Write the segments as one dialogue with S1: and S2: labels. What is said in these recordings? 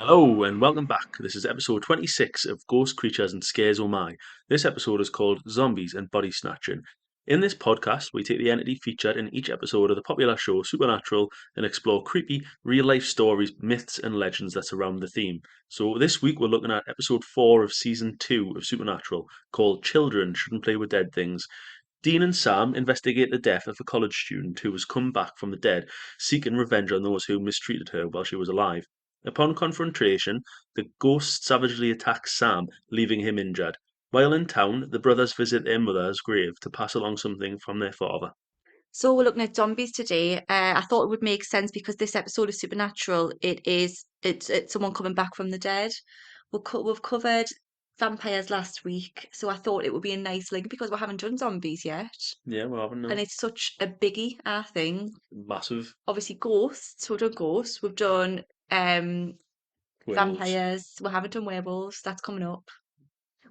S1: Hello and welcome back. This is episode 26 of Ghost Creatures and Scares Oh My. This episode is called Zombies and Body Snatching. In this podcast, we take the entity featured in each episode of the popular show Supernatural and explore creepy, real life stories, myths, and legends that surround the theme. So, this week we're looking at episode 4 of season 2 of Supernatural called Children Shouldn't Play with Dead Things. Dean and Sam investigate the death of a college student who has come back from the dead, seeking revenge on those who mistreated her while she was alive. Upon confrontation, the ghost savagely attacks Sam, leaving him injured. While in town, the brothers visit their mother's grave to pass along something from their father.
S2: So we're looking at zombies today. I thought it would make sense because this episode of Supernatural, it's someone coming back from the dead. We've covered vampires last week, so I thought it would be a nice link because we haven't done zombies yet,
S1: Yeah, we're having
S2: and
S1: no
S2: it's such a biggie, I think.
S1: massive
S2: Obviously, ghosts. So we've done ghosts. We've done
S1: werewolves.
S2: vampires. We haven't done werewolves. That's coming up.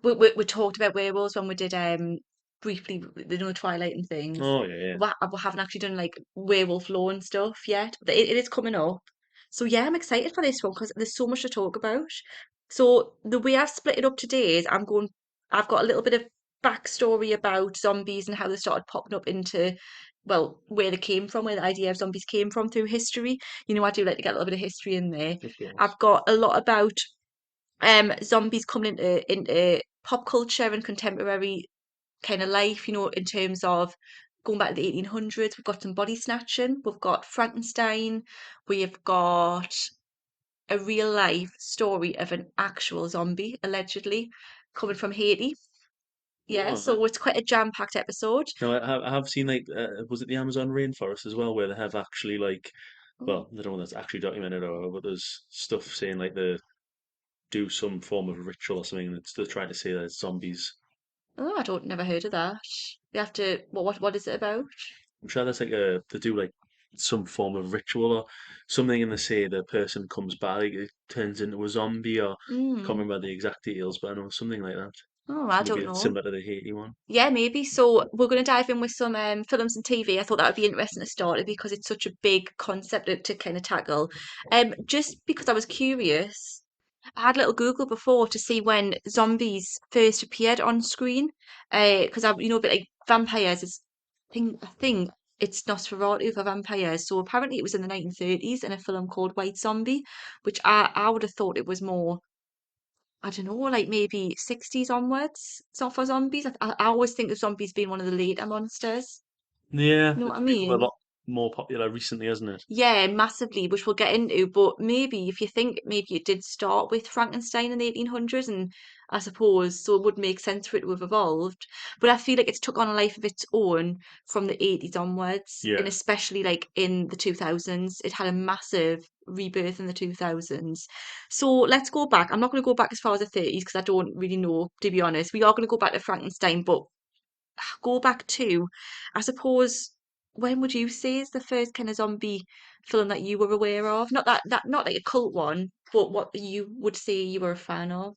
S2: We talked about werewolves when we did briefly the Twilight and things.
S1: Oh, yeah, yeah.
S2: We haven't actually done like werewolf law and stuff yet, but it is coming up. So yeah, I'm excited for this one because there's so much to talk about. So the way I've split it up today is I've got a little bit of backstory about zombies and how they started popping up into, well, where they came from, where the idea of zombies came from through history. I do like to get a little bit of history in there.
S1: Of course.
S2: I've got a lot about zombies coming into pop culture and contemporary kind of life, in terms of going back to the 1800s. We've got some body snatching, we've got Frankenstein, we've got a real life story of an actual zombie allegedly coming from Haiti. Yeah,
S1: Oh,
S2: so it's quite a jam-packed episode.
S1: no, I have seen like was it the Amazon rainforest as well, where they have actually like,
S2: Oh,
S1: well, I don't know if that's actually documented or but there's stuff saying like the do some form of ritual or something, and it's still trying to say that it's zombies.
S2: oh, I don't never heard of that. You have to what is it about?
S1: I'm sure there's like a they do like some form of ritual or something, and they say the person comes back, like, it turns into a zombie, or can't
S2: Mm.
S1: remember the exact details, but I know something like that.
S2: Oh, I
S1: So
S2: don't
S1: maybe it's
S2: know.
S1: similar to the Haiti one.
S2: Yeah, maybe. So we're going to dive in with some films and TV. I thought that would be interesting to start with because it's such a big concept to kind of tackle. Just because I was curious, I had a little Google before to see when zombies first appeared on screen. Because a bit like vampires is, I think it's Nosferatu for vampires. So apparently it was in the 1930s in a film called White Zombie, which I would have thought it was more. I don't know, like maybe 60s onwards. It's not for zombies. I always think of zombies being one of the later monsters.
S1: Yeah,
S2: You know what
S1: it's
S2: I
S1: become a
S2: mean?
S1: lot more popular recently, hasn't it?
S2: Yeah, massively, which we'll get into. But maybe if you think maybe it did start with Frankenstein in the 1800s, and I suppose so it would make sense for it to have evolved. But I feel like it's took on a life of its own from the 80s onwards, and
S1: Yeah.
S2: especially like in the 2000s. It had a massive rebirth in the 2000s. So let's go back. I'm not going to go back as far as the 30s because I don't really know, to be honest. We are going to go back to Frankenstein, but go back to, I suppose, when would you say is the first kind of zombie film that you were aware of? Not not like a cult one, but what you would say you were a fan of.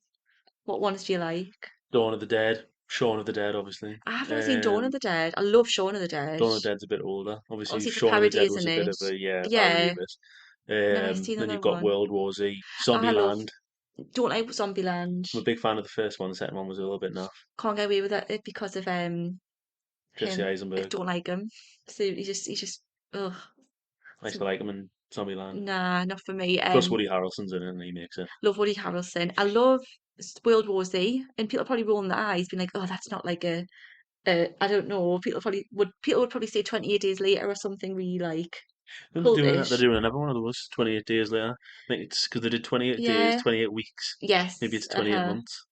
S2: What ones do you like?
S1: Dawn of the Dead, Shaun of the Dead, obviously.
S2: I haven't seen Dawn of
S1: Um,
S2: the Dead. I love Shaun of the Dead.
S1: Dawn of the Dead's a bit older. Obviously,
S2: Obviously, it's a
S1: Shaun of the
S2: parody,
S1: Dead was
S2: isn't
S1: a bit
S2: it?
S1: of a parody
S2: Yeah.
S1: of it.
S2: Then I seen
S1: Then
S2: another
S1: you've got
S2: one.
S1: World War Z,
S2: I love.
S1: Zombieland.
S2: Don't like Zombieland.
S1: I'm a big fan of the first one. The second one was a little bit naff.
S2: Can't get away with it because of
S1: Jesse
S2: him. I
S1: Eisenberg.
S2: don't like him. So he's just ugh.
S1: I used to like him in Zombieland.
S2: Nah, not for me.
S1: Plus, Woody Harrelson's in it and he makes it.
S2: Love Woody Harrelson. I love World War Z, and people are probably rolling their eyes, being like, "Oh, that's not like I don't know." People would probably say 28 Days Later or something really like
S1: They're
S2: cultish.
S1: doing another one of those 28 days later. I think it's because they did 28 days,
S2: Yeah.
S1: 28 weeks. Maybe
S2: Yes.
S1: it's 28
S2: Uh-huh.
S1: months.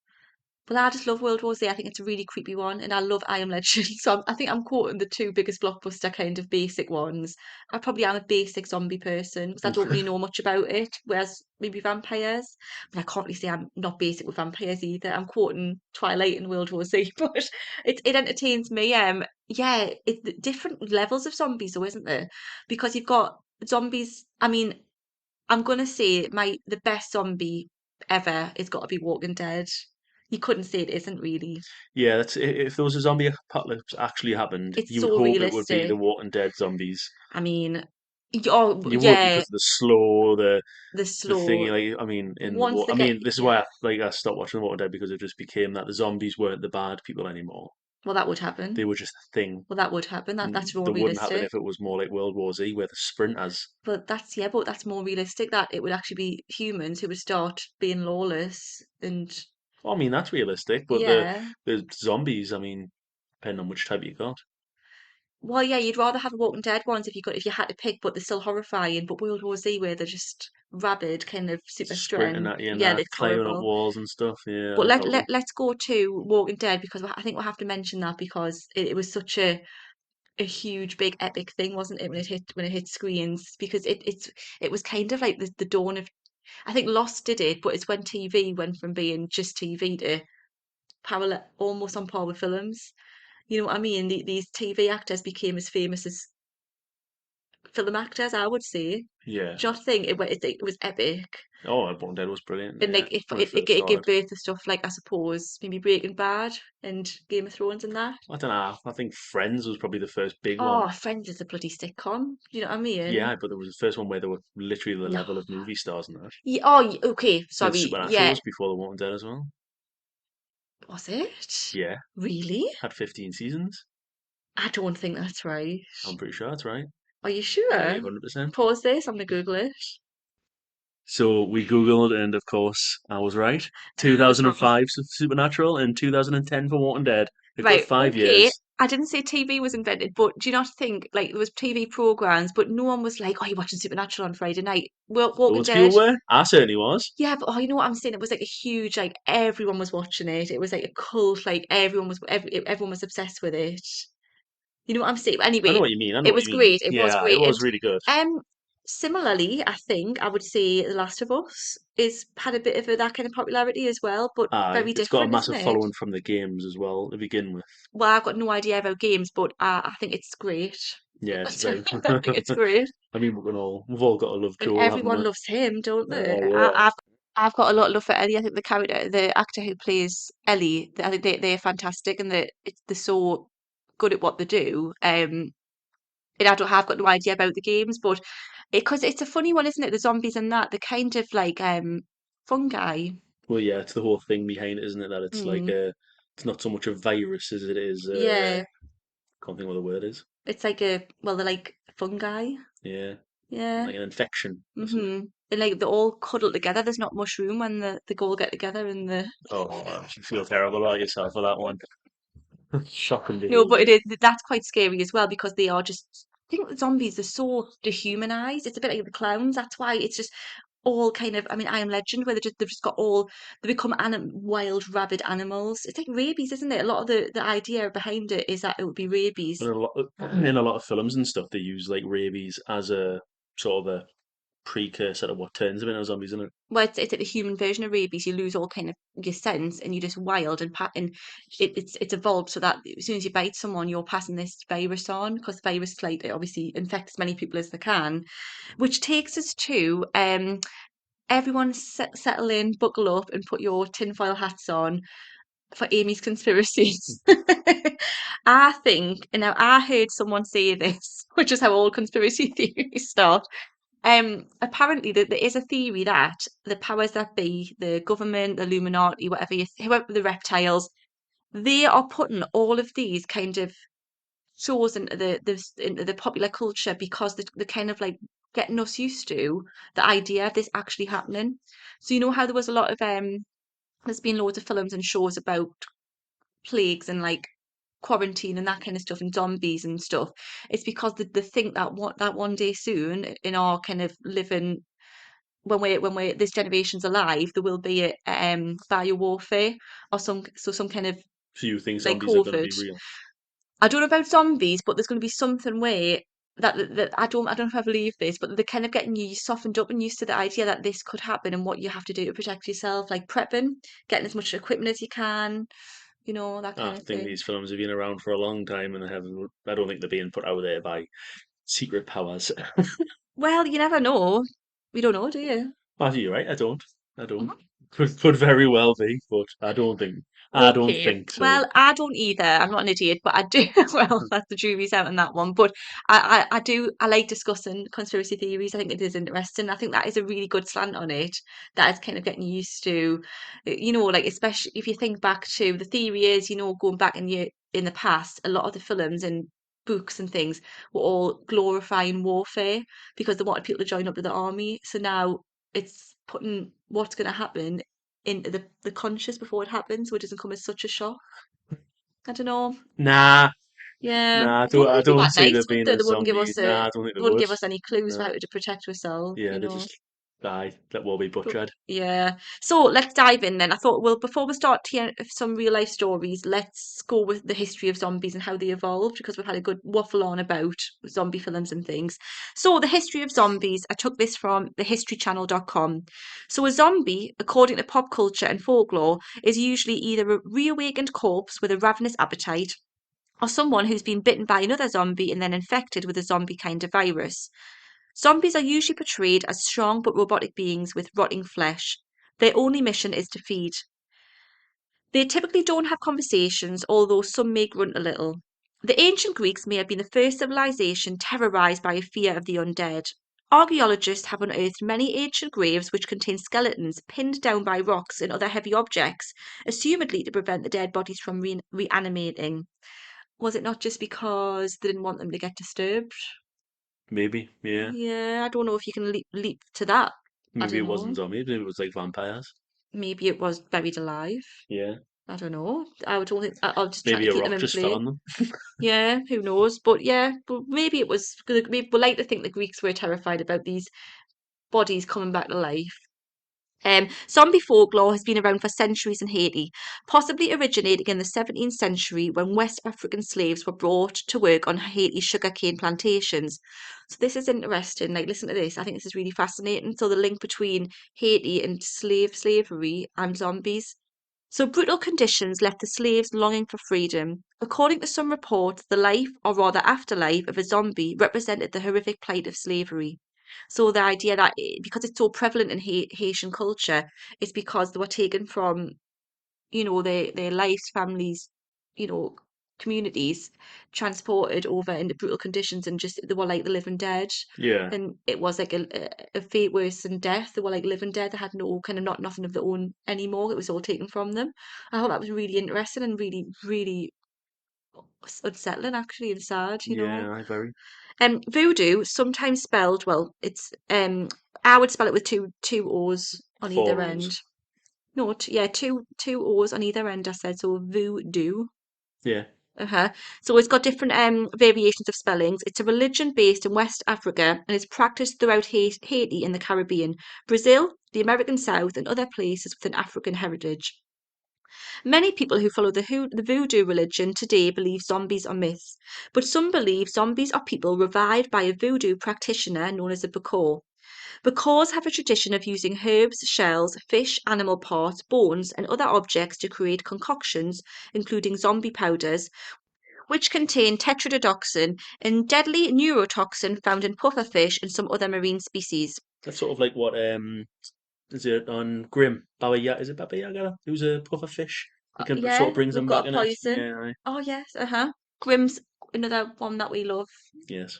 S2: But I just love World War Z. I think it's a really creepy one, and I love I Am Legend. So I think I'm quoting the two biggest blockbuster kind of basic ones. I probably am a basic zombie person because I don't really know much about it, whereas maybe vampires. But I can't really say I'm not basic with vampires either. I'm quoting Twilight and World War Z, but it entertains me. Yeah, it's different levels of zombies, though, isn't there? Because you've got zombies. I mean, I'm gonna say the best zombie ever is got to be Walking Dead. You couldn't say it isn't really.
S1: Yeah, if there was a zombie apocalypse actually happened,
S2: It's
S1: you would
S2: so
S1: hope it would be the
S2: realistic.
S1: Walking Dead zombies.
S2: I mean, Oh,
S1: You would
S2: yeah,
S1: because of the slow,
S2: the
S1: the thingy.
S2: slow.
S1: Like I mean, in the
S2: Once
S1: war.
S2: they
S1: I
S2: get,
S1: mean, this is why
S2: yeah,
S1: I stopped watching The Walking Dead because it just became that the zombies weren't the bad people anymore.
S2: well, that would
S1: They
S2: happen.
S1: were just a thing.
S2: Well, that would happen. That's more
S1: That wouldn't happen
S2: realistic.
S1: if it was more like World War Z, where the sprinters.
S2: But that's yeah, but that's more realistic. That it would actually be humans who would start being lawless and
S1: Well, I mean, that's realistic, but
S2: yeah.
S1: the zombies. I mean, depending on which type you got,
S2: Well, yeah, you'd rather have Walking Dead ones if you had to pick, but they're still horrifying. But World War Z, where they're just rabid, kind of super
S1: sprinting
S2: strength.
S1: at you and
S2: Yeah,
S1: that,
S2: it's
S1: climbing up
S2: horrible.
S1: walls and stuff. Yeah,
S2: But
S1: that's horrible.
S2: let's go to Walking Dead because I think we'll have to mention that because it was such a huge, big, epic thing, wasn't it, when it hit screens? Because it was kind of like the dawn of. I think Lost did it, but it's when TV went from being just TV to parallel, almost on par with films. You know what I mean? These TV actors became as famous as film actors, I would say.
S1: Yeah.
S2: Do you not think it was epic?
S1: Oh, Walking Dead was brilliant.
S2: And
S1: Yeah,
S2: like if
S1: when it
S2: it,
S1: first
S2: it gave
S1: started.
S2: birth to stuff like I suppose maybe Breaking Bad and Game of Thrones and that.
S1: I don't know. I think Friends was probably the first big one.
S2: Oh, Friends is a bloody sitcom. Do you know what I mean?
S1: Yeah, but there was the first one where they were literally the
S2: No.
S1: level of movie stars and that.
S2: Yeah, oh, okay.
S1: And then
S2: Sorry.
S1: Supernatural
S2: Yeah.
S1: was before The Walking Dead as well.
S2: Was it?
S1: Yeah,
S2: Really?
S1: had 15 seasons.
S2: I don't think that's right.
S1: I'm pretty sure that's right.
S2: Are you
S1: Yeah,
S2: sure?
S1: 100%.
S2: Pause this. I'm gonna Google it.
S1: So we Googled, and of course, I was right.
S2: I was wrong.
S1: 2005 Supernatural and 2010 for Walking Dead. A good
S2: Right,
S1: 5 years.
S2: okay. I didn't say TV was invented, but do you not think like there was TV programs, but no one was like, "Oh, you're watching Supernatural on Friday night." Well, Walking
S1: Loads of people
S2: Dead.
S1: were. I certainly was.
S2: Yeah, but oh, you know what I'm saying? It was like a huge, like everyone was watching it. It was like a cult, like everyone was obsessed with it. You know what I'm saying?
S1: I know
S2: Anyway,
S1: what you mean. I know
S2: it
S1: what
S2: was
S1: you mean.
S2: great. It was
S1: Yeah, it
S2: great. And
S1: was really good.
S2: similarly, I think I would say The Last of Us is had a bit of that kind of popularity as well, but
S1: Aye,
S2: very
S1: it's got a
S2: different, isn't
S1: massive
S2: it?
S1: following from the games as well to begin with.
S2: Well, I've got no idea about games, but I think it's great.
S1: Yeah, it's very.
S2: I think it's great,
S1: I mean, we've all got to love
S2: and
S1: Joel, haven't
S2: everyone
S1: we?
S2: loves him, don't they?
S1: Oh yeah.
S2: I've got a lot of love for Ellie. I think the actor who plays Ellie, I think they're fantastic, and they're so good at what they do. And I don't have got no idea about the games, but because it's a funny one, isn't it? The zombies and that they're kind of like fungi.
S1: Well, yeah, it's the whole thing behind it, isn't it? That it's like
S2: Mm,
S1: it's not so much a virus as it is.
S2: yeah,
S1: Can't think what the word is.
S2: it's like they're like fungi.
S1: Yeah,
S2: Yeah.
S1: like an infection or something.
S2: Mm-hmm. And like they all cuddle together. There's not much room when they all get together and the
S1: Oh, you feel terrible about yourself for that one. Shocking
S2: no, but
S1: behaviour.
S2: that's quite scary as well because they are just I think the zombies are so dehumanized. It's a bit like the clowns. That's why it's just all kind of I mean I Am Legend where they've just got all they become wild rabid animals. It's like rabies, isn't it? A lot of the idea behind it is that it would be
S1: And
S2: rabies.
S1: in a lot of films and stuff, they use like rabies as a sort of a precursor to what turns them into zombies, isn't it?
S2: Well, it's like the human version of rabies. You lose all kind of your sense, and you're just wild and it's evolved so that as soon as you bite someone, you're passing this virus on because the virus like it obviously infects as many people as they can, which takes us to everyone settle in, buckle up, and put your tinfoil hats on for Amy's conspiracies. I think, and now I heard someone say this, which is how all conspiracy theories start. Apparently, there is a theory that the powers that be, the government, the Illuminati, whoever the reptiles, they are putting all of these kind of shows into the popular culture because they're kind of like getting us used to the idea of this actually happening. So you know how there was a lot of there's been loads of films and shows about plagues and like quarantine and that kind of stuff and zombies and stuff. It's because they think that one day soon in our kind of living when we're this generation's alive, there will be a bio warfare or some kind of
S1: So you think
S2: like
S1: zombies are going to
S2: COVID.
S1: be real?
S2: I don't know about zombies, but there's going to be something where that I don't know if I believe this, but they're kind of getting you softened up and used to the idea that this could happen and what you have to do to protect yourself, like prepping, getting as much equipment as you can, that
S1: I
S2: kind of
S1: think
S2: thing.
S1: these films have been around for a long time and they have. I don't think they're being put out there by secret powers.
S2: Well, you never know. We don't know, do you?
S1: Well, you're right. I don't. I don't.
S2: Mhm.
S1: Could very well be, but I don't think. I don't
S2: Okay.
S1: think so.
S2: Well, I don't either. I'm not an idiot, but I do. Well, that's the jury's out on that one. But I do. I like discussing conspiracy theories. I think it is interesting. I think that is a really good slant on it. That is kind of getting used to, like especially if you think back to the theory is, going back in the past, a lot of the films and books and things were all glorifying warfare because they wanted people to join up to the army. So now it's putting what's going to happen into the conscious before it happens, so it doesn't come as such a shock. I don't know.
S1: Nah,
S2: Yeah,
S1: nah,
S2: I don't think
S1: I
S2: they'd be
S1: don't
S2: that
S1: see
S2: nice,
S1: there
S2: would
S1: being
S2: they?
S1: a zombie. Nah, I don't think
S2: They
S1: they
S2: wouldn't
S1: would.
S2: give us any clues
S1: No.
S2: about how to protect ourselves.
S1: Yeah, they just die. Let war be
S2: But
S1: butchered.
S2: yeah, so let's dive in then. I thought, well, before we start hearing some real life stories, let's go with the history of zombies and how they evolved because we've had a good waffle on about zombie films and things. So, the history of zombies, I took this from thehistorychannel.com. So, a zombie, according to pop culture and folklore, is usually either a reawakened corpse with a ravenous appetite or someone who's been bitten by another zombie and then infected with a zombie kind of virus. Zombies are usually portrayed as strong but robotic beings with rotting flesh. Their only mission is to feed. They typically don't have conversations, although some may grunt a little. The ancient Greeks may have been the first civilization terrorized by a fear of the undead. Archaeologists have unearthed many ancient graves which contain skeletons pinned down by rocks and other heavy objects, assumedly to prevent the dead bodies from reanimating. Was it not just because they didn't want them to get disturbed?
S1: Maybe, yeah.
S2: Yeah, I don't know if you can leap to that. I
S1: Maybe
S2: don't
S1: it wasn't
S2: know.
S1: zombies. Maybe it was like vampires.
S2: Maybe it was buried alive.
S1: Yeah.
S2: I don't know. I don't think I was just trying
S1: Maybe
S2: to
S1: a
S2: keep them
S1: rock
S2: in
S1: just fell
S2: play.
S1: on them.
S2: Yeah, who knows? But yeah, but maybe it was. We like to think the Greeks were terrified about these bodies coming back to life. Zombie folklore has been around for centuries in Haiti, possibly originating in the 17th century when West African slaves were brought to work on Haiti's sugarcane plantations. So this is interesting. Like, listen to this. I think this is really fascinating. So the link between Haiti and slavery and zombies. So brutal conditions left the slaves longing for freedom. According to some reports, the life, or rather afterlife, of a zombie represented the horrific plight of slavery. So the idea that because it's so prevalent in Haitian culture, it's because they were taken from, their lives, families, you know, communities, transported over into brutal conditions and just they were like the living dead.
S1: Yeah.
S2: And it was like a fate worse than death. They were like living dead. They had no kind of not nothing of their own anymore. It was all taken from them. I thought that was really interesting and really, really unsettling actually and sad.
S1: Yeah, I very.
S2: Voodoo, sometimes spelled, well, it's I would spell it with two O's on either
S1: Four O's.
S2: end. No, yeah, two O's on either end. I said so. Voodoo.
S1: Yeah.
S2: Uh-huh. So it's got different variations of spellings. It's a religion based in West Africa and is practiced throughout Haiti in the Caribbean, Brazil, the American South, and other places with an African heritage. Many people who follow the voodoo religion today believe zombies are myths, but some believe zombies are people revived by a voodoo practitioner known as a Bacor. Bacors have a tradition of using herbs, shells, fish, animal parts, bones, and other objects to create concoctions, including zombie powders, which contain tetrodotoxin, a deadly neurotoxin found in pufferfish and some other marine species.
S1: That's sort of like what is it on Grim? Baba Yaga, is it Baba Yaga? Who's a puffer fish? He can sort of
S2: Yeah,
S1: brings
S2: we've
S1: them back
S2: got a
S1: in it.
S2: poison.
S1: Yeah, aye.
S2: Oh yes, Grimm's another one that we love.
S1: Yes.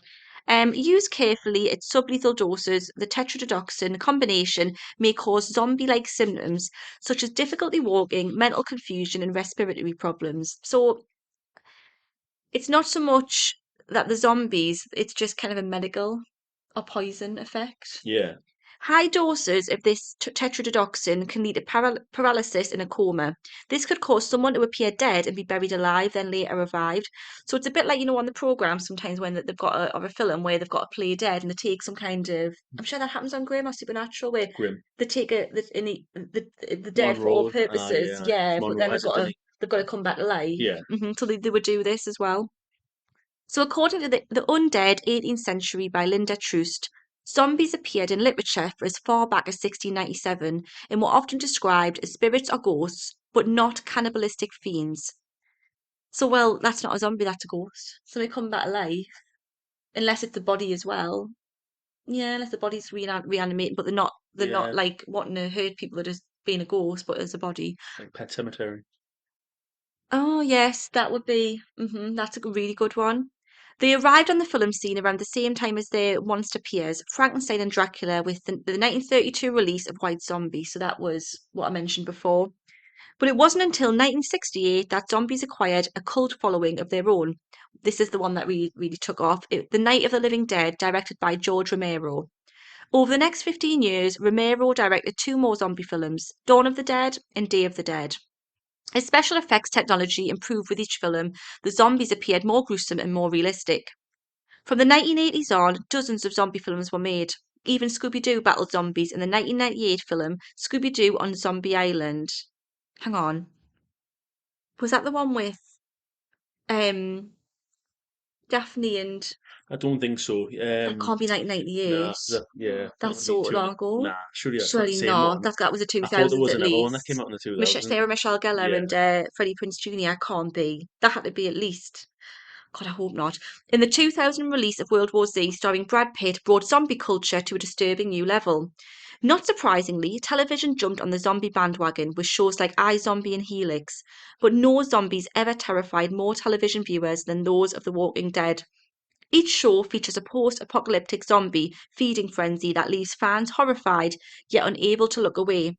S2: Used carefully at sublethal doses, the tetrodotoxin combination may cause zombie-like symptoms such as difficulty walking, mental confusion, and respiratory problems. So it's not so much that the zombies, it's just kind of a medical or poison effect.
S1: Yeah.
S2: High doses of this tetrodotoxin can lead to paralysis and a coma. This could cause someone to appear dead and be buried alive, then later revived. So it's a bit like, on the program sometimes when they've got or a film where they've got to play dead and they take some kind of, I'm sure that happens on Graham or Supernatural, where
S1: Grim.
S2: they take the dead for all
S1: Monroe. Ah,
S2: purposes,
S1: yeah.
S2: yeah, but
S1: Monroe
S2: then
S1: has it, doesn't he?
S2: they've got to come back to life.
S1: Yeah.
S2: So they would do this as well. So, according to the undead 18th century by Linda Troost, zombies appeared in literature for as far back as 1697 and were often described as spirits or ghosts, but not cannibalistic fiends. So, well, that's not a zombie, that's a ghost. So they come back alive, unless it's the body as well. Yeah, unless the body's reanimated, but they're not
S1: Yeah.
S2: like wanting to hurt people that are just being a ghost, but as a body.
S1: Like Pet Cemetery.
S2: Oh, yes, that would be, that's a really good one. They arrived on the film scene around the same time as their monster peers, Frankenstein and Dracula, with the 1932 release of White Zombie. So that was what I mentioned before. But it wasn't until 1968 that zombies acquired a cult following of their own. This is the one that really took off. The Night of the Living Dead, directed by George Romero. Over the next 15 years, Romero directed two more zombie films, Dawn of the Dead and Day of the Dead. As special effects technology improved with each film, the zombies appeared more gruesome and more realistic. From the 1980s on, dozens of zombie films were made. Even Scooby-Doo battled zombies in the 1998 film Scooby-Doo on Zombie Island. Hang on, was that the one with um Daphne and
S1: I don't think so.
S2: that can't be
S1: Nah,
S2: 1998.
S1: yeah, that
S2: That's
S1: would
S2: so
S1: be
S2: long
S1: too.
S2: ago.
S1: Nah, surely that's not the
S2: Surely
S1: same
S2: not.
S1: one.
S2: That was the
S1: I thought there
S2: 2000s
S1: was
S2: at
S1: another one that
S2: least.
S1: came out in the 2000s.
S2: Sarah Michelle Gellar
S1: Yeah,
S2: and Freddie Prinze Jr. Can't be. That had to be at least. God, I hope not. In the 2000 release of World War Z, starring Brad Pitt, brought zombie culture to a disturbing new level. Not surprisingly, television jumped on the zombie bandwagon with shows like iZombie and Helix, but no zombies ever terrified more television viewers than those of The Walking Dead. Each show features a post-apocalyptic zombie feeding frenzy that leaves fans horrified yet unable to look away.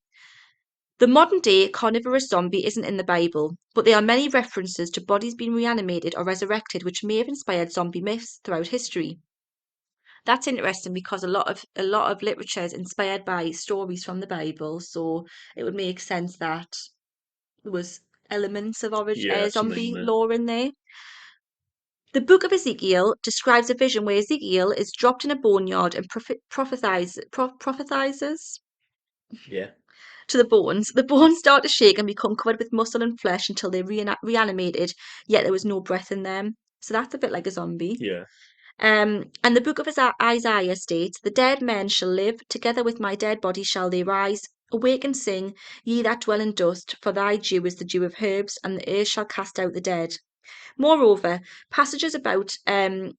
S2: The modern day carnivorous zombie isn't in the Bible, but there are many references to bodies being reanimated or resurrected which may have inspired zombie myths throughout history. That's interesting because a lot of literature is inspired by stories from the Bible, so it would make sense that there was elements of
S1: yeah, something
S2: zombie
S1: in there.
S2: lore in there. The book of Ezekiel describes a vision where Ezekiel is dropped in a boneyard and prophesizes
S1: Yeah,
S2: to the bones. The bones start to shake and become covered with muscle and flesh until they're reanimated, yet there was no breath in them. So that's a bit like a zombie.
S1: yeah,
S2: And the book of Isaiah states, "The dead men shall live, together with my dead body shall they rise. Awake and sing, ye that dwell in dust, for thy dew is the dew of herbs, and the earth shall cast out the dead." Moreover, passages abound in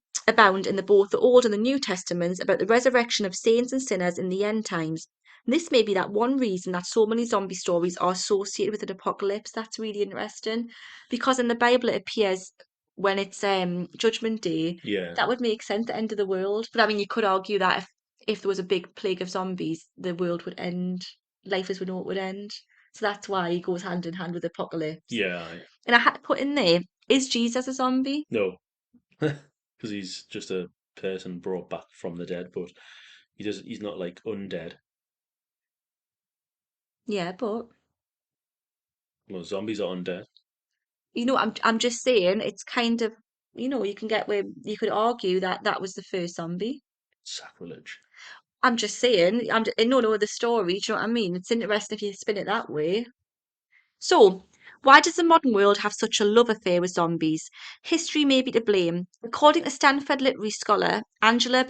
S2: both the Old and the New Testaments about the resurrection of saints and sinners in the end times. This may be that one reason that so many zombie stories are associated with an apocalypse. That's really interesting because in the Bible it appears when it's Judgment Day.
S1: yeah,
S2: That would make sense, the end of the world. But I mean, you could argue that if there was a big plague of zombies, the world would end. Life as we know it would end. So that's why it goes hand in hand with apocalypse.
S1: yeah.
S2: And I had to put in there, is Jesus a zombie?
S1: No, because he's just a person brought back from the dead, but he's not like undead.
S2: Yeah, but
S1: Well, zombies are undead.
S2: I'm just saying it's kind of, you can get where you could argue that that was the first zombie.
S1: Sacrilege.
S2: I'm just saying, no other story, do you know what I mean? It's interesting if you spin it that way. So, why does the modern world have such a love affair with zombies? History may be to blame. According to Stanford literary scholar Angela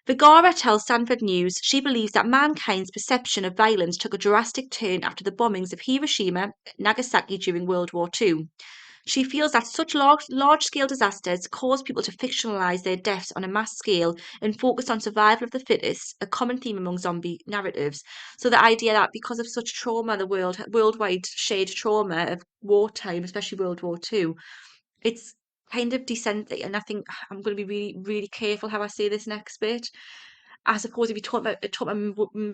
S2: Vergara tells Stanford News she believes that mankind's perception of violence took a drastic turn after the bombings of Hiroshima and Nagasaki during World War II. She feels that such large-scale disasters cause people to fictionalize their deaths on a mass scale and focus on survival of the fittest, a common theme among zombie narratives. So the idea that because of such trauma, the worldwide shared trauma of wartime, especially World War II, it's kind of decent. And I think I'm going to be really, really careful how I say this next bit. I suppose if you talk about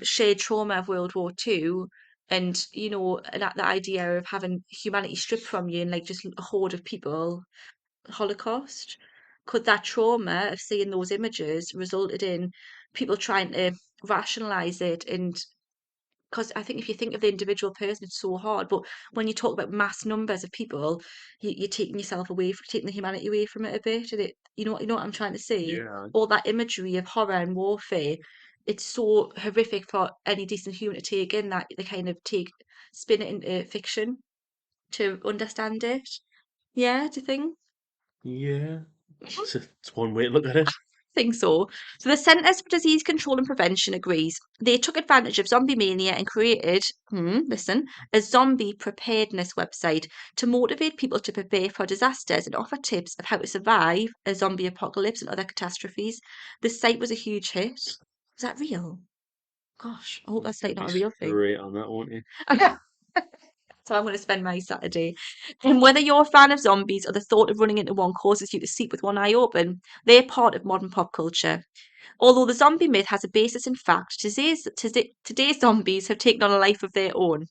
S2: shared trauma of World War II, and that the idea of having humanity stripped from you and like just a horde of people, Holocaust, could that trauma of seeing those images resulted in people trying to rationalize it? And because I think if you think of the individual person, it's so hard. But when you talk about mass numbers of people, you're taking yourself away, taking the humanity away from it a bit. And you know what I'm trying to say.
S1: Yeah,
S2: All that imagery of horror and warfare, it's so horrific for any decent human to take in that they kind of spin it into fiction to understand it. Yeah, do you think?
S1: yeah. It's one way to look at it.
S2: Think so. So the Centers for Disease Control and Prevention agrees. They took advantage of zombie mania and created, listen, a zombie preparedness website to motivate people to prepare for disasters and offer tips of how to survive a zombie apocalypse and other catastrophes. The site was a huge hit. Is that real? Gosh, I hope that's like
S1: You'll be
S2: not a real thing.
S1: straight on that, won't you?
S2: So I'm going to spend my Saturday. And whether you're a fan of zombies or the thought of running into one causes you to sleep with one eye open, they're part of modern pop culture. Although the zombie myth has a basis in fact, today's zombies have taken on a life of their own.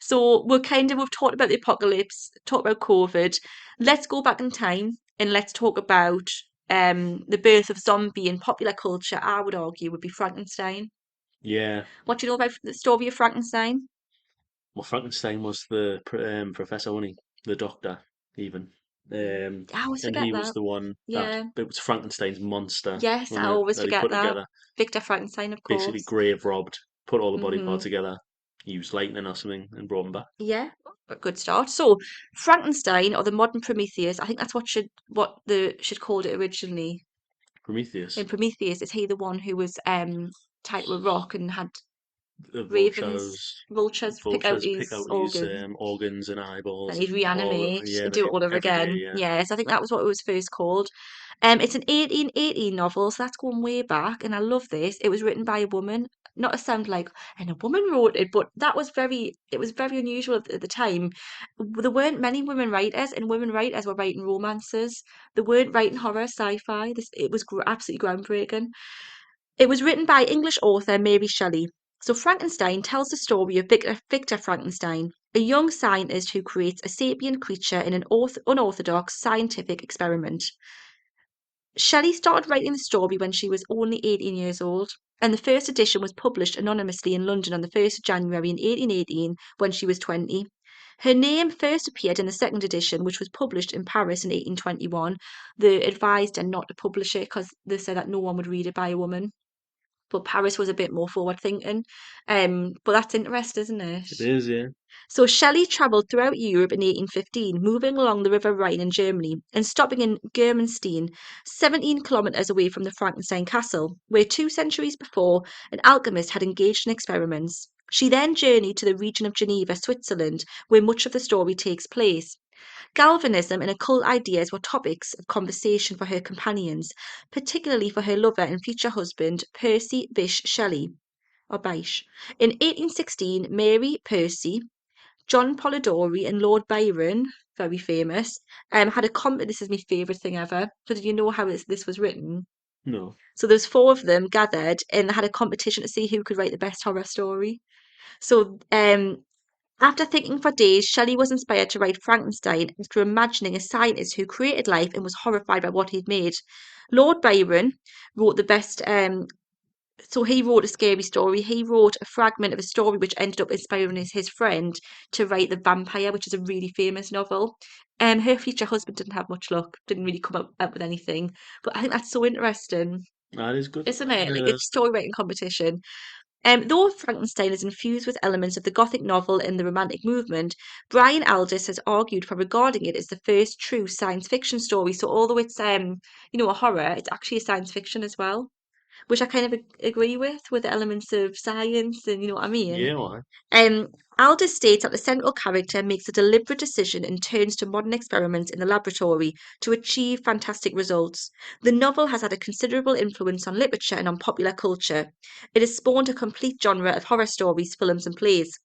S2: So we've talked about the apocalypse, talked about COVID. Let's go back in time and let's talk about the birth of zombie in popular culture. I would argue would be Frankenstein.
S1: Yeah.
S2: What do you know about the story of Frankenstein?
S1: Well, Frankenstein was the professor, wasn't he? The doctor, even. Um,
S2: I always
S1: and
S2: forget
S1: he was
S2: that.
S1: the one that
S2: Yeah.
S1: it was Frankenstein's monster,
S2: Yes, I
S1: wasn't it?
S2: always
S1: That he
S2: forget
S1: put
S2: that.
S1: together,
S2: Victor Frankenstein, of
S1: basically
S2: course.
S1: grave robbed, put all the body parts
S2: Hmm.
S1: together, used lightning or something, and brought them back.
S2: Yeah, a good start. So Frankenstein or the modern Prometheus, I think that's what the should called it originally. In
S1: Prometheus,
S2: Prometheus, is he the one who was tied to a rock and had
S1: the
S2: ravens, vultures pick out
S1: pick
S2: his
S1: out his
S2: organs?
S1: organs and
S2: And
S1: eyeballs
S2: he'd
S1: and all.
S2: reanimate
S1: Yeah,
S2: and
S1: they
S2: do it
S1: do
S2: all over
S1: every day.
S2: again.
S1: Yeah,
S2: Yes, I think that was what it was first called. It's an 1818 novel, so that's going way back, and I love this. It was written by a woman, not to sound like, and a woman wrote it, but it was very unusual at the time. There weren't many women writers, and women writers were writing romances. They weren't writing horror, sci-fi. It was absolutely groundbreaking. It was written by English author Mary Shelley. So Frankenstein tells the story of Victor Frankenstein, a young scientist who creates a sapient creature in an unorthodox scientific experiment. Shelley started writing the story when she was only 18 years old, and the first edition was published anonymously in London on the 1st of January in 1818 when she was 20. Her name first appeared in the second edition, which was published in Paris in 1821. They advised her not to publish it because they said that no one would read it by a woman. But Paris was a bit more forward thinking. But that's interesting, isn't it?
S1: it is. Yeah,
S2: So Shelley travelled throughout Europe in 1815, moving along the River Rhine in Germany and stopping in Germenstein, 17 kilometres away from the Frankenstein castle, where 2 centuries before an alchemist had engaged in experiments. She then journeyed to the region of Geneva, Switzerland, where much of the story takes place. Galvanism and occult ideas were topics of conversation for her companions, particularly for her lover and future husband, Percy Bysshe Shelley, or Bysshe. In 1816, Mary, Percy, John Polidori, and Lord Byron, very famous, had a this is my favourite thing ever. So did you know how this was written?
S1: no,
S2: So there's four of them gathered and they had a competition to see who could write the best horror story. So after thinking for days, Shelley was inspired to write Frankenstein after imagining a scientist who created life and was horrified by what he'd made. Lord Byron wrote the best. So he wrote a scary story. He wrote a fragment of a story which ended up inspiring his friend to write The Vampire, which is a really famous novel. Her future husband didn't have much luck, didn't really come up with anything. But I think that's so interesting,
S1: that is good.
S2: isn't it? Like
S1: It
S2: it's
S1: is.
S2: story writing competition. Though Frankenstein is infused with elements of the Gothic novel and the Romantic movement, Brian Aldiss has argued for regarding it as the first true science fiction story. So although it's a horror, it's actually a science fiction as well, which I kind of agree with the elements of science and you know what I mean.
S1: Yeah, why?
S2: Um, Aldous states that the central character makes a deliberate decision and turns to modern experiments in the laboratory to achieve fantastic results. The novel has had a considerable influence on literature and on popular culture. It has spawned a complete genre of horror stories, films, and plays.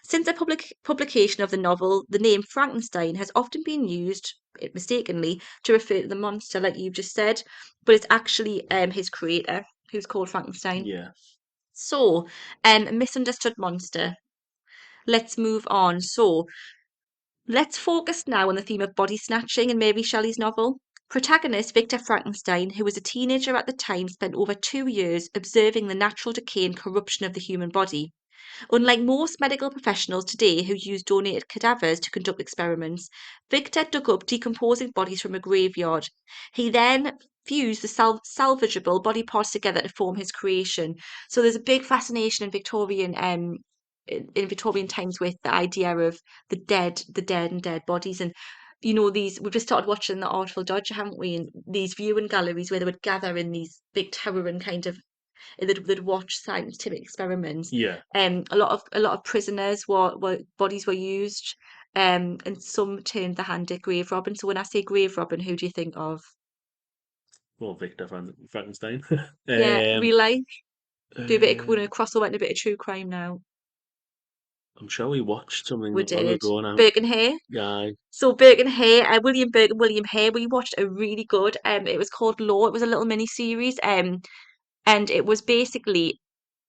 S2: Since the publication of the novel, the name Frankenstein has often been used, mistakenly, to refer to the monster, like you've just said, but it's actually his creator, who's called Frankenstein.
S1: Yeah.
S2: So, misunderstood monster. Let's move on. So, let's focus now on the theme of body snatching in Mary Shelley's novel. Protagonist Victor Frankenstein, who was a teenager at the time, spent over 2 years observing the natural decay and corruption of the human body. Unlike most medical professionals today who use donated cadavers to conduct experiments, Victor dug up decomposing bodies from a graveyard. He then fused the salvageable body parts together to form his creation. So there's a big fascination in Victorian times with the idea of the dead bodies, and these. We've just started watching the Artful Dodger, haven't we? And these viewing galleries where they would gather in these big towering kind of they'd watch scientific experiments.
S1: Yeah.
S2: A lot of prisoners were bodies were used, and some turned the hand at grave robbing. So when I say grave robbing, who do you think of?
S1: Well, Victor Frankenstein.
S2: Yeah,
S1: um,
S2: real life. Do a bit of
S1: uh,
S2: crossover and a bit of true crime now.
S1: I'm sure we watched something
S2: We
S1: not long
S2: did.
S1: ago now.
S2: Burke and Hare.
S1: Yeah,
S2: So Burke and Hare, William Burke and William Hare, we watched a really good, it was called Law. It was a little mini series, and it was basically,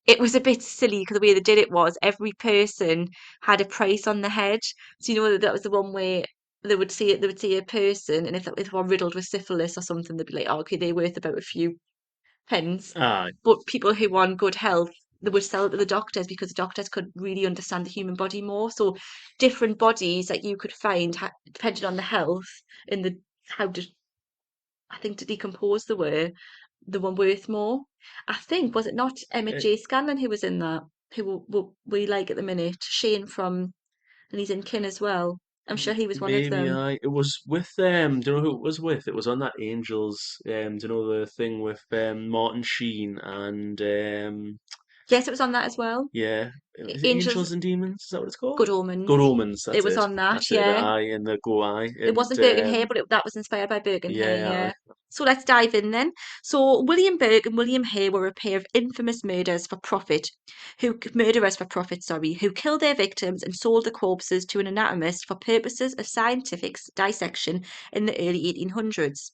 S2: it was a bit silly because the way they did it was every person had a price on the head. So you know that was the one where they would see a person, and if they were riddled with syphilis or something, they'd be like, oh, okay, they're worth about a few pence.
S1: aye.
S2: But people who were on good health, they would sell it to the doctors because the doctors could really understand the human body more. So different bodies that you could find, depending on the health and the how to, I think, to decompose the one worth more. I think, was it not Emma
S1: Uh,
S2: J. Scanlon who was in that? Who we like at the minute? Shane from, and he's in Kin as well. I'm sure he was one of
S1: Maybe
S2: them.
S1: I. It was with Do you know who it was with? It was on that Angels. Do you know the thing with Martin Sheen and
S2: Yes, it was on that as well.
S1: yeah, is it
S2: Angels,
S1: Angels and Demons? Is that what it's called?
S2: Good
S1: Good
S2: Omens.
S1: Omens.
S2: It
S1: That's
S2: was
S1: it.
S2: on that,
S1: That's it.
S2: yeah.
S1: Aye, and the Go Eye
S2: It
S1: and
S2: wasn't Burke and Hare, but that was inspired by Burke and Hare,
S1: yeah,
S2: yeah.
S1: aye.
S2: So let's dive in then. So William Burke and William Hare were a pair of infamous murderers for profit, sorry, who killed their victims and sold the corpses to an anatomist for purposes of scientific dissection in the early 1800s.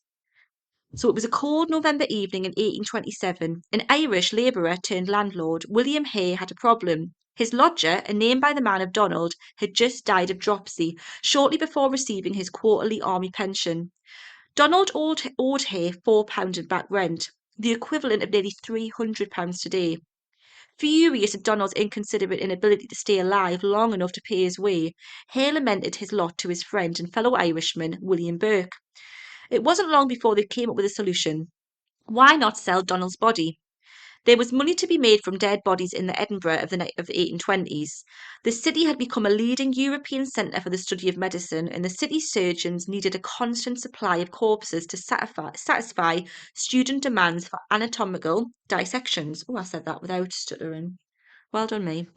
S2: So it was a cold November evening in 1827. An Irish labourer turned landlord, William Hay, had a problem. His lodger, a name by the man of Donald, had just died of dropsy shortly before receiving his quarterly army pension. Donald owed Hay £4 in back rent, the equivalent of nearly £300 today. Furious at Donald's inconsiderate inability to stay alive long enough to pay his way, Hay lamented his lot to his friend and fellow Irishman, William Burke. It wasn't long before they came up with a solution. Why not sell Donald's body? There was money to be made from dead bodies in the Edinburgh of the 1820s. The city had become a leading European centre for the study of medicine, and the city's surgeons needed a constant supply of corpses to satisfy student demands for anatomical dissections. Oh, I said that without stuttering. Well done, me.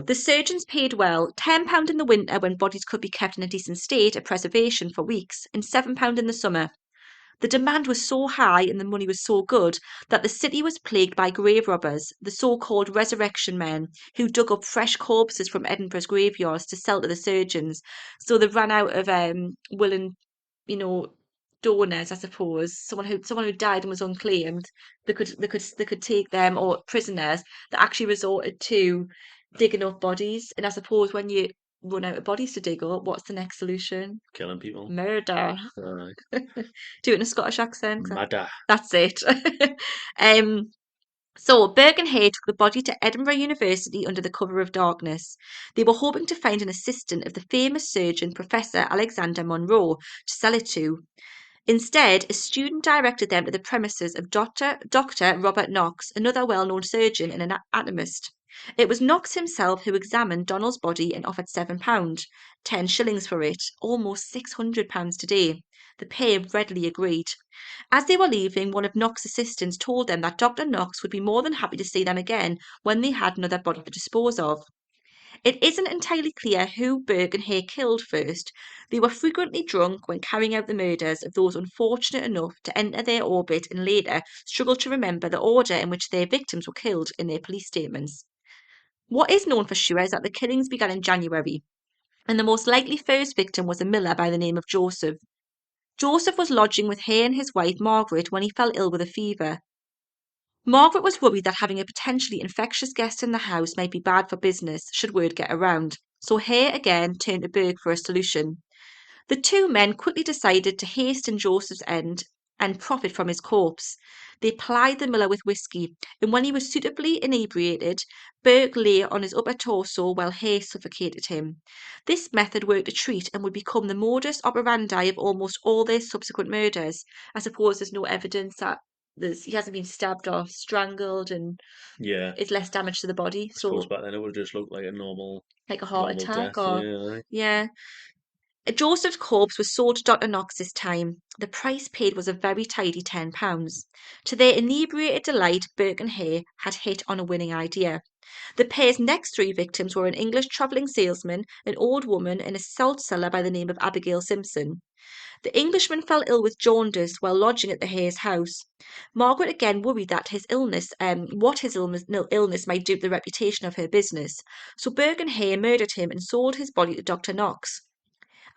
S2: The surgeons paid well, £10 in the winter when bodies could be kept in a decent state of preservation for weeks, and £7 in the summer. The demand was so high and the money was so good that the city was plagued by grave robbers, the so-called resurrection men, who dug up fresh corpses from Edinburgh's graveyards to sell to the surgeons. So they ran out of willing, you know, donors, I suppose. Someone who died and was unclaimed, they could take them, or prisoners that actually resorted to digging up bodies. And I suppose when you run out of bodies to dig up, what's the next solution?
S1: Killing people.
S2: Murder.
S1: Aye.
S2: Do it in a Scottish accent.
S1: Mada.
S2: That's it. um, so Burke and Hay took the body to Edinburgh University under the cover of darkness. They were hoping to find an assistant of the famous surgeon Professor Alexander Monro to sell it to. Instead, a student directed them to the premises of Dr. Robert Knox, another well-known surgeon and anatomist. It was Knox himself who examined Donald's body and offered £7, 10 shillings for it, almost £600 today. The pair readily agreed. As they were leaving, one of Knox's assistants told them that Dr. Knox would be more than happy to see them again when they had another body to dispose of. It isn't entirely clear who Burke and Hare killed first. They were frequently drunk when carrying out the murders of those unfortunate enough to enter their orbit and later struggled to remember the order in which their victims were killed in their police statements. What is known for sure is that the killings began in January, and the most likely first victim was a miller by the name of Joseph. Joseph was lodging with Hare and his wife Margaret when he fell ill with a fever. Margaret was worried that having a potentially infectious guest in the house might be bad for business should word get around, so Hare again turned to Burke for a solution. The two men quickly decided to hasten Joseph's end and profit from his corpse. They plied the miller with whisky, and when he was suitably inebriated, Burke lay on his upper torso while Hare suffocated him. This method worked a treat and would become the modus operandi of almost all their subsequent murders. I suppose there's no evidence that he hasn't been stabbed or strangled, and
S1: Yeah.
S2: it's less damage to the body.
S1: I suppose
S2: So,
S1: back then it would have just looked like a normal,
S2: like a heart
S1: normal
S2: attack,
S1: death.
S2: or
S1: Yeah. Aye.
S2: yeah. Joseph's corpse was sold to Dr. Knox this time. The price paid was a very tidy £10. To their inebriated delight, Burke and Hare had hit on a winning idea. The pair's next three victims were an English travelling salesman, an old woman, and a salt seller by the name of Abigail Simpson. The Englishman fell ill with jaundice while lodging at the Hare's house. Margaret again worried that illness might do to the reputation of her business, so Burke and Hare murdered him and sold his body to Dr. Knox.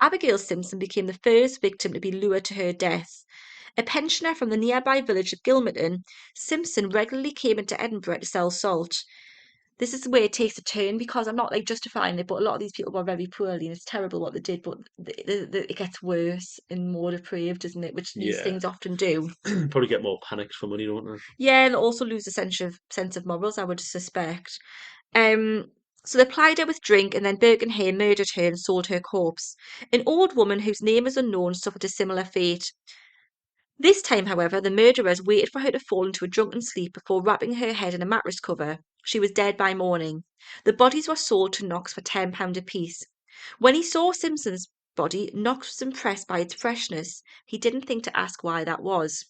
S2: Abigail Simpson became the first victim to be lured to her death. A pensioner from the nearby village of Gilmerton, Simpson regularly came into Edinburgh to sell salt. This is where it takes a turn because I'm not like justifying it, but a lot of these people were very poorly and it's terrible what they did, but it gets worse and more depraved, doesn't it? Which these
S1: Yeah.
S2: things often do.
S1: Probably get more panicked for money, don't they?
S2: Yeah, and also lose a sense of morals, I would suspect. Um, so they plied her with drink, and then Burke and Hare murdered her and sold her corpse. An old woman whose name is unknown suffered a similar fate. This time, however, the murderers waited for her to fall into a drunken sleep before wrapping her head in a mattress cover. She was dead by morning. The bodies were sold to Knox for £10 apiece. When he saw Simpson's body, Knox was impressed by its freshness. He didn't think to ask why that was.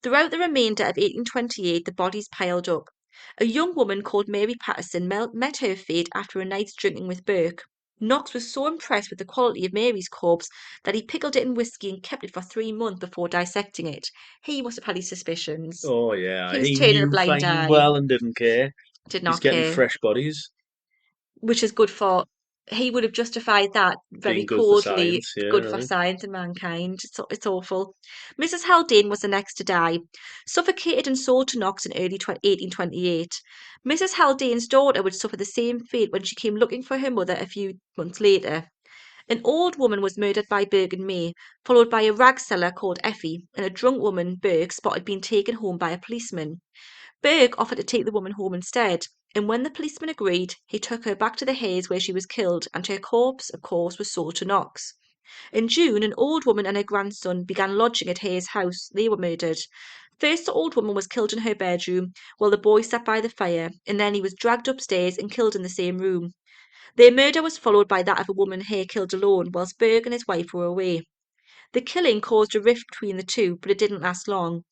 S2: Throughout the remainder of 1828, the bodies piled up. A young woman called Mary Patterson met her fate after a night's drinking with Burke. Knox was so impressed with the quality of Mary's corpse that he pickled it in whiskey and kept it for 3 months before dissecting it. He must have had his suspicions.
S1: Oh yeah,
S2: He was
S1: he
S2: turning a
S1: knew
S2: blind
S1: fine and
S2: eye,
S1: well and didn't care.
S2: did
S1: He's
S2: not
S1: getting
S2: care,
S1: fresh bodies,
S2: which is good for. He would have justified that very
S1: being good for
S2: coldly,
S1: science. Yeah,
S2: good for
S1: right.
S2: science and mankind. It's awful. Mrs. Haldane was the next to die, suffocated and sold to Knox in early 1828. Mrs. Haldane's daughter would suffer the same fate when she came looking for her mother a few months later. An old woman was murdered by Burke and May, followed by a rag seller called Effie, and a drunk woman, Burke, spotted being taken home by a policeman. Burke offered to take the woman home instead, and when the policeman agreed, he took her back to the Hayes where she was killed, and her corpse, of course, was sold to Knox. In June, an old woman and her grandson began lodging at Hayes' house. They were murdered. First, the old woman was killed in her bedroom while the boy sat by the fire, and then he was dragged upstairs and killed in the same room. Their murder was followed by that of a woman Hay killed alone whilst Burke and his wife were away. The killing caused a rift between the two, but it didn't last long.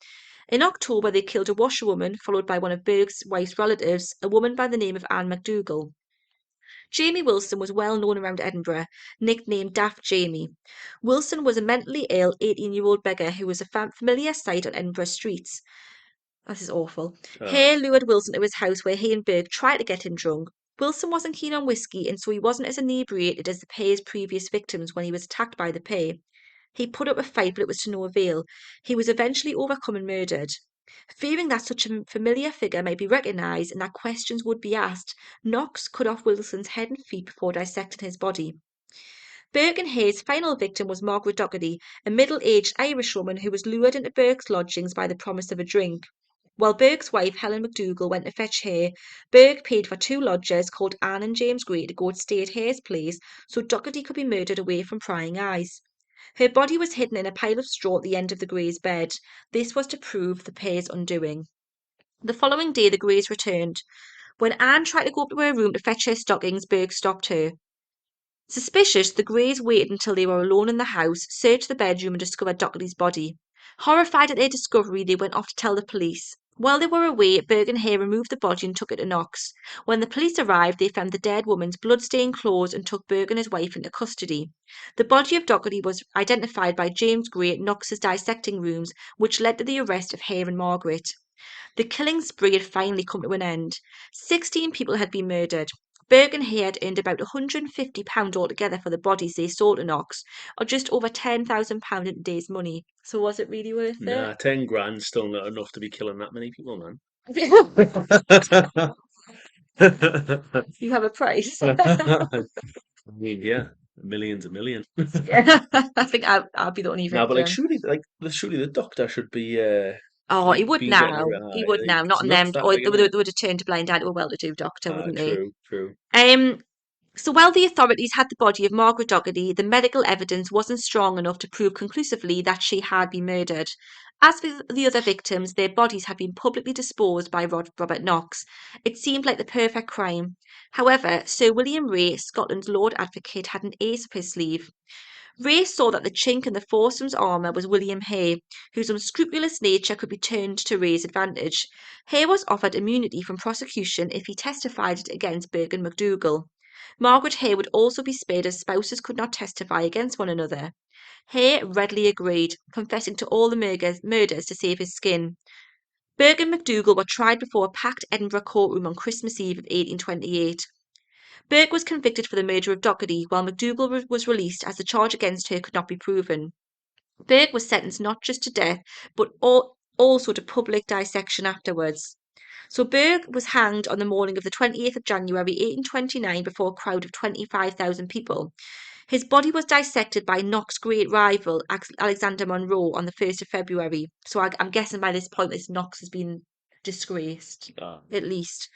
S2: In October, they killed a washerwoman, followed by one of Burke's wife's relatives, a woman by the name of Anne MacDougall. Jamie Wilson was well known around Edinburgh, nicknamed Daft Jamie. Wilson was a mentally ill 18-year-old beggar who was a familiar sight on Edinburgh streets. This is awful.
S1: Aye.
S2: Hare lured Wilson to his house where he and Burke tried to get him drunk. Wilson wasn't keen on whiskey, and so he wasn't as inebriated as the pair's previous victims when he was attacked by the pair. He put up a fight, but it was to no avail. He was eventually overcome and murdered. Fearing that such a familiar figure might be recognised and that questions would be asked, Knox cut off Wilson's head and feet before dissecting his body. Burke and Hare's final victim was Margaret Docherty, a middle-aged Irishwoman who was lured into Burke's lodgings by the promise of a drink. While Burke's wife, Helen MacDougall, went to fetch Hare, Burke paid for two lodgers called Anne and James Gray to go and stay at Hare's place so Docherty could be murdered away from prying eyes. Her body was hidden in a pile of straw at the end of the Greys' bed. This was to prove the pair's undoing. The following day, the Greys returned. When Anne tried to go up to her room to fetch her stockings, Burke stopped her. Suspicious, the Greys waited until they were alone in the house, searched the bedroom, and discovered Docherty's body. Horrified at their discovery, they went off to tell the police. While they were away, Burke and Hare removed the body and took it to Knox. When the police arrived, they found the dead woman's blood-stained clothes and took Burke and his wife into custody. The body of Docherty was identified by James Gray at Knox's dissecting rooms, which led to the arrest of Hare and Margaret. The killing spree had finally come to an end. 16 people had been murdered. Burke and Hare had earned about £150 altogether for the bodies they sold to Knox, or just over £10,000 in today's money. So was it really worth it?
S1: Nah, 10 grand still not enough to be killing that many people, man.
S2: You have a price.
S1: I mean, yeah, a million's a million.
S2: Yeah, I think I'll be the only
S1: Now, but like,
S2: victim.
S1: surely the doctor should be
S2: Oh, he would
S1: be getting
S2: now.
S1: around.
S2: He would now.
S1: It's
S2: Not
S1: nuts
S2: them.
S1: that,
S2: Or
S1: like,
S2: they
S1: isn't
S2: would,
S1: it?
S2: they would have turned a blind eye to a well-to-do doctor, wouldn't they?
S1: True, true.
S2: Um, So while the authorities had the body of Margaret Docherty, the medical evidence wasn't strong enough to prove conclusively that she had been murdered. As for the other victims, their bodies had been publicly disposed by Robert Knox. It seemed like the perfect crime. However, Sir William Ray, Scotland's Lord Advocate, had an ace up his sleeve. Ray saw that the chink in the foursome's armour was William Hare, whose unscrupulous nature could be turned to Ray's advantage. Hare was offered immunity from prosecution if he testified against Burke and MacDougall. Margaret Hare would also be spared as spouses could not testify against one another. Hare readily agreed, confessing to all the murders to save his skin. Burke and MacDougall were tried before a packed Edinburgh courtroom on Christmas Eve of 1828. Burke was convicted for the murder of Doherty, while MacDougall was released as the charge against her could not be proven. Burke was sentenced not just to death, but also to public dissection afterwards. So Burke was hanged on the morning of the 28th of January 1829 before a crowd of 25,000 people. His body was dissected by Knox's great rival, Alexander Monroe, on the 1st of February. So I'm guessing by this point, this Knox has been disgraced, at least.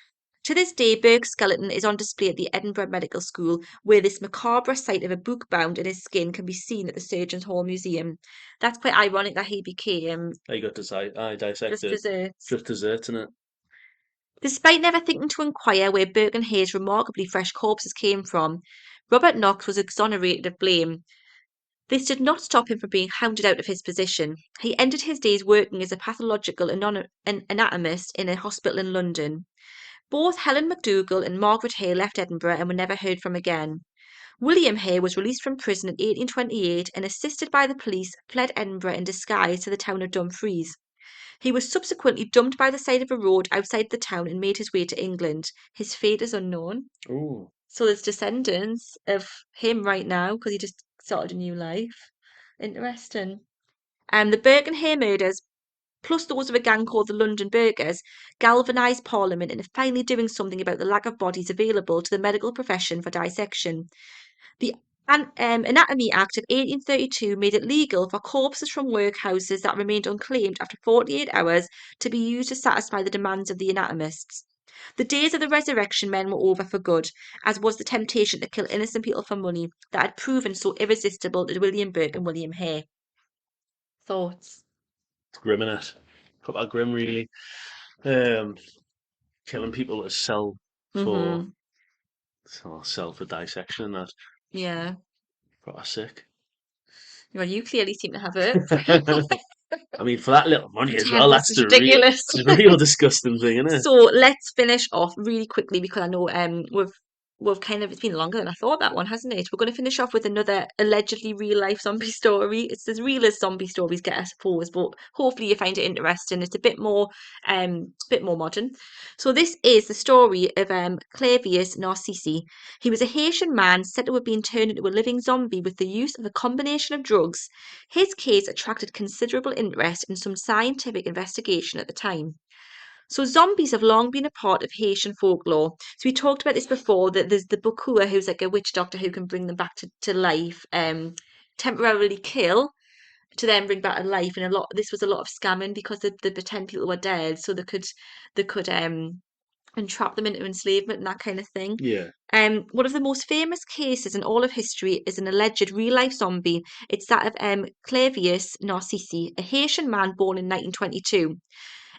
S2: To this day, Burke's skeleton is on display at the Edinburgh Medical School, where this macabre sight of a book bound in his skin can be seen at the Surgeons' Hall Museum. That's quite ironic that he became
S1: I got
S2: just
S1: dissected.
S2: desserts.
S1: Just desserts, innit?
S2: Despite never thinking to inquire where Burke and Hare's remarkably fresh corpses came from, Robert Knox was exonerated of blame. This did not stop him from being hounded out of his position. He ended his days working as a pathological anatomist in a hospital in London. Both Helen MacDougall and Margaret Hare left Edinburgh and were never heard from again. William Hare was released from prison in 1828 and, assisted by the police, fled Edinburgh in disguise to the town of Dumfries. He was subsequently dumped by the side of a road outside the town and made his way to England. His fate is unknown.
S1: Ooh.
S2: So there's descendants of him right now because he just started a new life. Interesting. The Burke and Hare murders, plus those of a gang called the London Burgers, galvanised Parliament into finally doing something about the lack of bodies available to the medical profession for dissection. The Anatomy Act of 1832 made it legal for corpses from workhouses that remained unclaimed after 48 hours to be used to satisfy the demands of the anatomists. The days of the resurrection men were over for good, as was the temptation to kill innocent people for money that had proven so irresistible to William Burke and William Hare. Thoughts?
S1: It's grim, innit? Proper grim, really. Um, Killing people to for
S2: Mm-hmm.
S1: sell for dissection and that.
S2: Yeah.
S1: Proper sick.
S2: Well, you clearly seem to have it.
S1: I mean, for that little money as well,
S2: This
S1: that's
S2: is ridiculous.
S1: it's the real disgusting thing, isn't it?
S2: So let's finish off really quickly because I know we've kind of, it's been longer than I thought, that one, hasn't it? We're going to finish off with another allegedly real life zombie story. It's as real as zombie stories get, I suppose, but hopefully you find it interesting. It's a bit more modern. So this is the story of Clairvius Narcisse. He was a Haitian man said to have been turned into a living zombie with the use of a combination of drugs. His case attracted considerable interest in some scientific investigation at the time. So zombies have long been a part of Haitian folklore. So we talked about this before, that there's the Bokua, who's like a witch doctor who can bring them back to life, temporarily kill to then bring back to life. And this was a lot of scamming because the pretend people were dead, so they could entrap them into enslavement and that kind of thing.
S1: Yeah.
S2: One of the most famous cases in all of history is an alleged real life zombie. It's that of Clairvius Narcisse, a Haitian man born in 1922.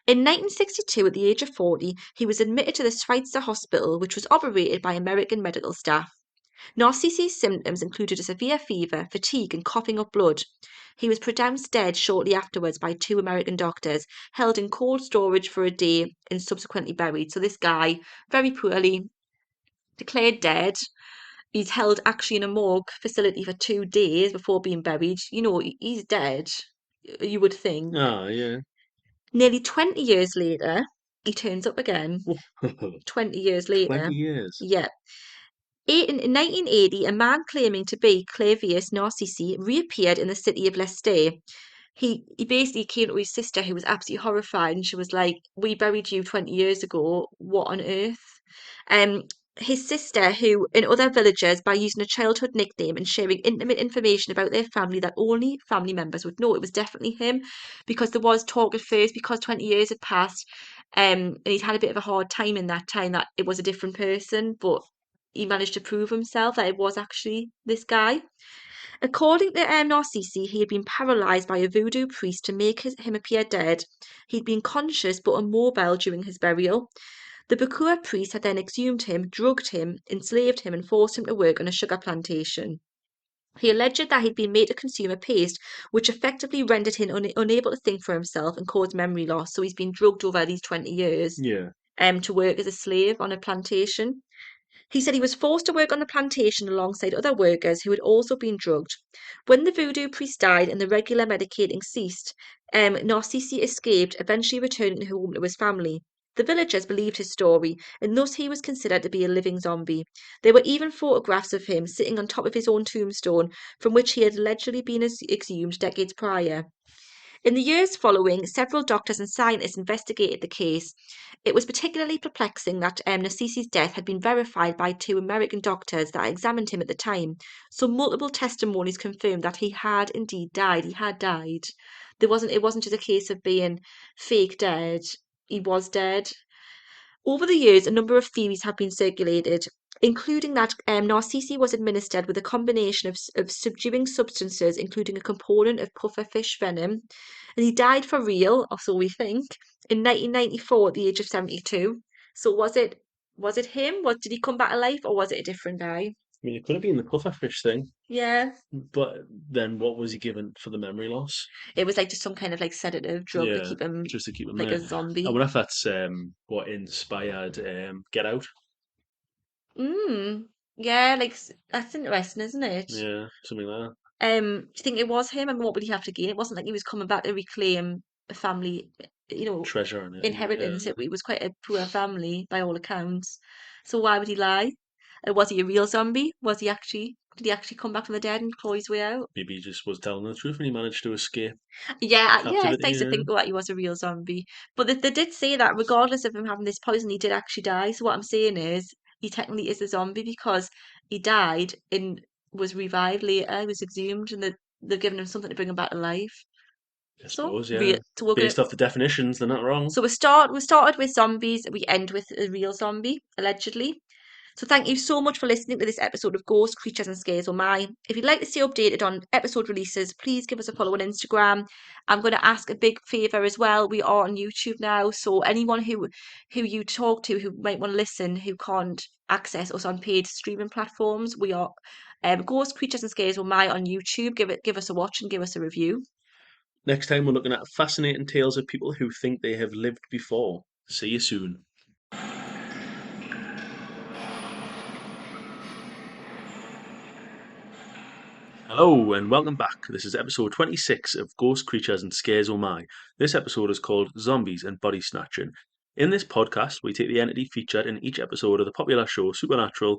S2: In 1962, at the age of 40, he was admitted to the Schweitzer Hospital, which was operated by American medical staff. Narcisse's symptoms included a severe fever, fatigue, and coughing up blood. He was pronounced dead shortly afterwards by two American doctors, held in cold storage for a day, and subsequently buried. So this guy, very poorly, declared dead. He's held actually in a morgue facility for 2 days before being buried. He's dead, you would think.
S1: Oh, yeah.
S2: Nearly 20 years later, he turns up again. 20 years
S1: 20
S2: later.
S1: years.
S2: Yeah. In 1980, a man claiming to be Clairvius Narcisse reappeared in the city of Leicester. He basically came to his sister, who was absolutely horrified, and she was like, "We buried you 20 years ago. What on earth?" Um, his sister, who in other villagers, by using a childhood nickname and sharing intimate information about their family that only family members would know, it was definitely him, because there was talk at first, because 20 years had passed, and he'd had a bit of a hard time in that time, that it was a different person, but he managed to prove himself that it was actually this guy. According to Narcisse, he had been paralysed by a voodoo priest to make him appear dead. He'd been conscious but immobile during his burial. The Bokua priest had then exhumed him, drugged him, enslaved him, and forced him to work on a sugar plantation. He alleged that he'd been made to consume a paste, which effectively rendered him unable to think for himself and caused memory loss. So he's been drugged over these 20 years
S1: Yeah.
S2: to work as a slave on a plantation. He said he was forced to work on the plantation alongside other workers who had also been drugged. When the voodoo priest died and the regular medicating ceased, Narcisse escaped, eventually returning home to his family. The villagers believed his story, and thus he was considered to be a living zombie. There were even photographs of him sitting on top of his own tombstone, from which he had allegedly been exhumed decades prior. In the years following, several doctors and scientists investigated the case. It was particularly perplexing that Narcisse's death had been verified by two American doctors that examined him at the time. So multiple testimonies confirmed that he had indeed died. He had died. It wasn't just a case of being fake dead. He was dead. Over the years, a number of theories have been circulated, including that Narcisse was administered with a combination of subduing substances, including a component of pufferfish venom, and he died for real, or so we think, in 1994 at the age of 72. So was it him? Did he come back to life, or was it a different guy?
S1: I mean, it could have been the pufferfish thing,
S2: Yeah,
S1: but then what was he given for the memory loss?
S2: it was like just some kind of like sedative drug to
S1: Yeah,
S2: keep him
S1: just to keep him
S2: like
S1: there.
S2: a
S1: I
S2: zombie.
S1: wonder if that's what inspired Get Out.
S2: Mm. Yeah, that's interesting, isn't it?
S1: Yeah, something like that.
S2: Do you think it was him? I mean, what would he have to gain? It wasn't like he was coming back to reclaim a family,
S1: Treasure in it. Yeah,
S2: inheritance. It was quite a poor family by all accounts. So why would he lie? Was he a real zombie? Did he actually come back from the dead and claw his way out?
S1: maybe he just was telling the truth and he managed to escape
S2: Yeah, it's
S1: captivity.
S2: nice to
S1: Yeah,
S2: think that he was a real zombie. But they did say that regardless of him having this poison, he did actually die. So what I'm saying is, he technically is a zombie because he died and was revived later. He was exhumed, and they've given him something to bring him back to life.
S1: I
S2: So
S1: suppose. Yeah,
S2: real. So we're gonna.
S1: based off the definitions, they're not wrong.
S2: So we started with zombies. We end with a real zombie, allegedly. So thank you so much for listening to this episode of Ghosts, Creatures and Scares Oh My. If you'd like to stay updated on episode releases, please give us a follow on Instagram. I'm going to ask a big favour as well. We are on YouTube now, so anyone who you talk to who might want to listen who can't access us on paid streaming platforms, we are Ghosts, Creatures and Scares Oh My on YouTube. Give us a watch and give us a review.
S1: Next time, we're looking at fascinating tales of people who think they have lived before. See you soon. Hello and welcome back. This is episode 26 of Ghost Creatures and Scares Oh My. This episode is called Zombies and Body Snatching. In this podcast, we take the entity featured in each episode of the popular show Supernatural